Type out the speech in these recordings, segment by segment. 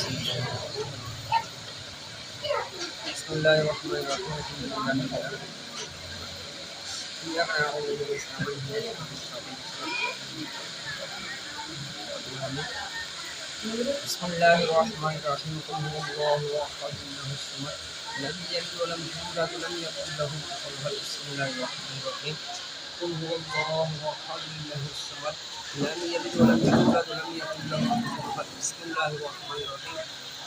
بسم اللہ الرحمن الرحیم الحمد للہ رب العالمین ایاک نعبد و ایاک نستعین بسم اللہ الرحمن الرحیم قل هو اللہ احد اللہ الصمد لم یلد ولم یولد ولم یکن له کفوا احد بسم اللہ الرحمن الرحیم قل هو اللہ احد اللہ الصمد لم یلد ولم یولد ولم یکن له کفوا احد بسم اللہ الرحمن الرحیم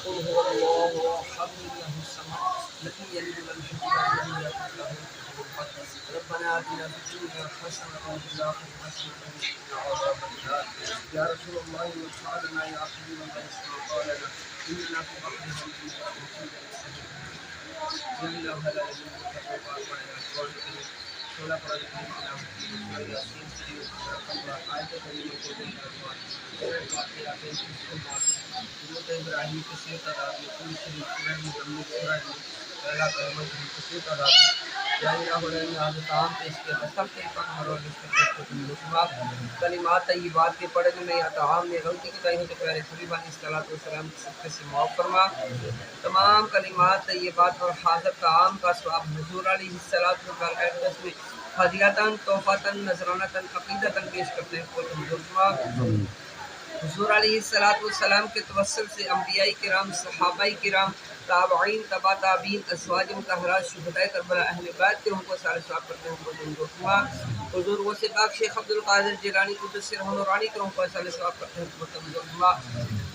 قل هو اللہ احد اللہ الصمد لم یلد ولم یولد ولم یکن له کفوا احد ربنا آتنا فی الدنیا حسنۃ وفی الآخرۃ حسنۃ وقنا عذاب النار یا رسول اللہ وصحابنا یا حبیب اللہ اسمع قولنا اننا فی بحر من یا اللہ لا یجوز تقوا پڑھنا سولہ پڑھ کے یاسین شریف آیت کریمہ کو درود ابراہیم کے سے تعداد میں کل شریف سورہ مزمل سورہ پہلا کلمہ کے سے تعداد یا الہ الا انت تمام پیش کے سب سے پاک مرود کلمات طیبات کے پڑھنے میں یا تعام میں غلطی کی کہیں تو پیارے حبیب علیہ الصلوۃ والسلام کی صدقے سے معاف فرما تمام کلمات طیبات اور حاضر تعام کا ثواب حضور علیہ الصلوۃ والسلام میں ہدیۃً تحفۃً نذرانۃً عقیدۃً پیش کرتے ہیں کوئی حضور حضور علیہ الصلوۃ والسلام کے توسل سے انبیاء کرام صحابہ کرام تابعین تبع تابعین ازواج مطہرات شہداء کربلا اہل بیت کے ہم کو سارے ثواب کرتے ہیں حضور وہ سے پاک شیخ عبد القادر جیلانی قدس سرہ نورانی کے ہم کو سارے ثواب کرتے ہیں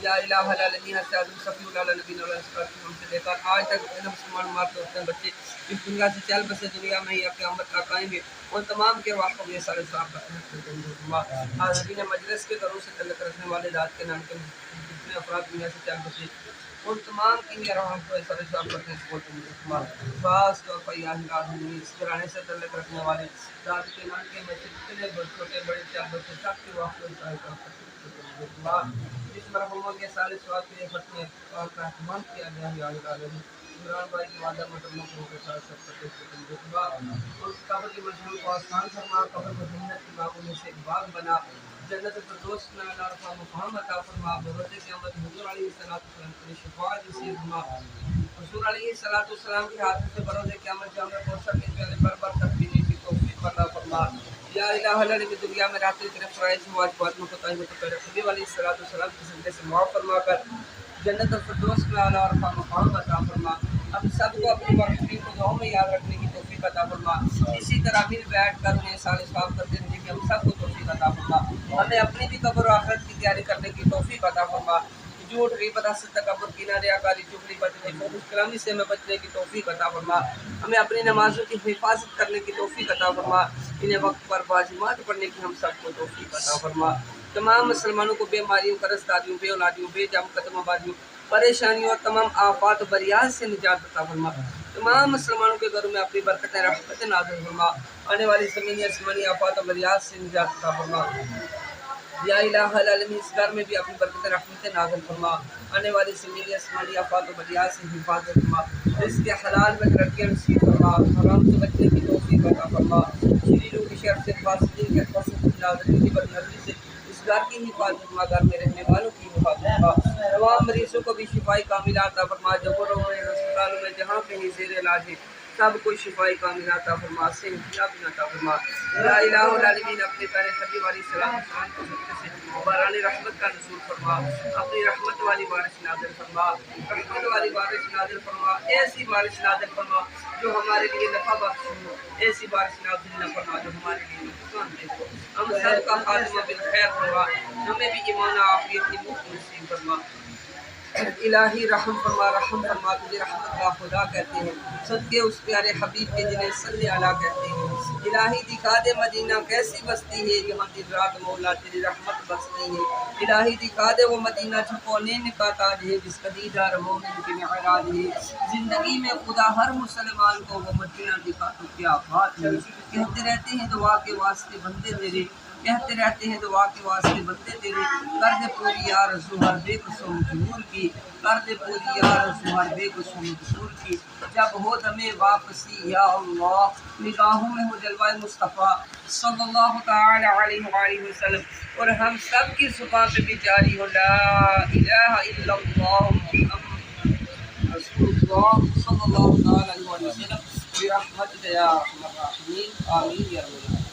یا الہ العالمین سعد صفی اللہ نبی علیہ ہم سے لے کر آج تک مسلمان مارتے ہوتے ہیں بچے اس دنیا سے چل بسے دنیا میں یا قیامت کا قائم ہے ان تمام کے واقع یہ سارے ثواب کرتے ہیں حاضرین مجلس کے گھروں سے تعلق رکھنے والے ذات کے نام کے جتنے افراد دنیا سے چل بسے ان تمام کی میرا ہم کو سارے ثواب کرتے ہیں خاص طور پر یا العالمین اس گھرانے سے تعلق رکھنے والے ذات کے نام کے میں جتنے چھوٹے بڑے چل بسے سب کے واقع سارے ثواب کرتے ہیں جس مرحوموں کے سارے ثواب کے لیے ختم کا اہتمام کیا گیا ہے یا العالمین عمران بھائی کی وعدہ مطلب کو کے ساتھ سب کرتے ہیں اس قبر کی مشہور کو آسان فرما قبر کو جنت کی باغوں میں سے ایک باغ بنا جنت الفردوس میں اللہ رفع مقام عطا فرما بروز قیامت حضور علیہ السلام کی شفاعت نصیب فرما حضور علیہ السلام کے ہاتھ سے بروز قیامت جامع کوثر کے پیالے بر تک پینے کی توفیق عطا فرما یا الہ العالمین دنیا میں رہتے تیرے فرائض واجبات میں کوتاہی میں تو پہلے حبیب علیہ السلام کی صدقے سے معاف فرما کر جنت الفردوس میں اعلیٰ رفع مقام عطا فرما ہم سب کو اپنی مرحومین کو دعاؤں میں یاد رکھنے کی توفیق عطا فرما اسی طرح مل بیٹھ کر انہیں سارے ثواب کرتے رہنے کی ہم سب کو توفیق عطا فرما ہمیں اپنی بھی قبر و آخرت کی تیاری کرنے کی توفیق عطا فرما جھوٹ غیبت حسد تکبر کینہ ریاکاری چغلی بدنی فحش کلامی سے ہمیں بچنے کی توفیق عطا فرما ہمیں اپنی نمازوں کی حفاظت کرنے کی توفیق عطا فرما انہیں وقت پر واجبات پڑھنے کی ہم سب کو توفیق عطا فرما تمام مسلمانوں کو بیماریوں قرضداریوں بے اولادیوں بے جام قدم آبادیوں پریشانیوں اور تمام آفات و بریات سے نجات عطا فرما تمام مسلمانوں کے گھروں میں اپنی برکتیں رحمتیں نازل فرما آنے والی زمینی آسمانی آفات و بریات سے نجات عطا فرما یا الہ العالمین اس گھر میں بھی اپنی برکتیں رحمتیں نازل فرما آنے والی زمینی آسمانی آفات و بریات سے حفاظت فرما اس کے حلال میں ترقیاں نصیب فرما حرام سے بچنے کی توفیق عطا فرما شریروں کی شر سے فاسدین کے فسق ناظرین کی بدنظری سے اس گھر کی حفاظت فرما گھر میں رہنے والوں کی حفاظت فرما تمام مریضوں کو بھی شفائی کاملہ عطا فرما جبروں میں ہسپتالوں میں جہاں کہیں زیر علاج ہے سب کو شفائی کاملہ عطا فرما صحت یابی عطا فرما یا الہ العالمین اپنے پیارے حبیب علیہ السلام کو صدقے سے باران رحمت کا نزول فرما اپنی رحمت والی بارش نازل فرما رحمت والی بارش نازل فرما ایسی بارش نازل فرما جو ہمارے لیے نفع بخش ہو ایسی بارش نازل نہ فرما جو ہمارے لیے نقصان دہ ہو ہم سب کا خاتمہ بالخیر فرما ہمیں بھی ایمان عافیت کی مفت نصیب فرما الہی رحم فرما تجھے رحمت کا خدا کہتے ہیں صدقے اس پیارے حبیب کے جنہیں صلی اللہ کہتے ہیں الہی دکھا دے مدینہ کیسی بستی ہے یہاں دن رات مولا تیری رحمت بستی ہے الہی دکھا دے وہ مدینہ جو کونین کا تاج ہے جس کا دیدار مومن کے معراج ہے زندگی میں خدا ہر مسلمان کو وہ مدینہ دکھا تو کیا بات ہے کہتے رہتے ہیں دعا کے واسطے بندے میرے کہتے رہتے ہیں دعا کے واسطے بندے تیرے، کر دے پوری یا رسول ہر بے قسم ظہور کی، کر دے پوری یا رسول ہر بے قسم ظہور کی، جب ہو دمیں واپسی یا اللہ، نگاہوں میں ہو جلوہ مصطفیٰ صلی اللہ تعالی علیہ وآلہ وسلم، اور ہم سب کی زبان پہ بھی جاری ہو لا الہ الا اللہ محمد رسول اللہ صلی اللہ تعالی علیہ وسلم، برحمتک یا ارحم الراحمین، آمین یا رب العالمین۔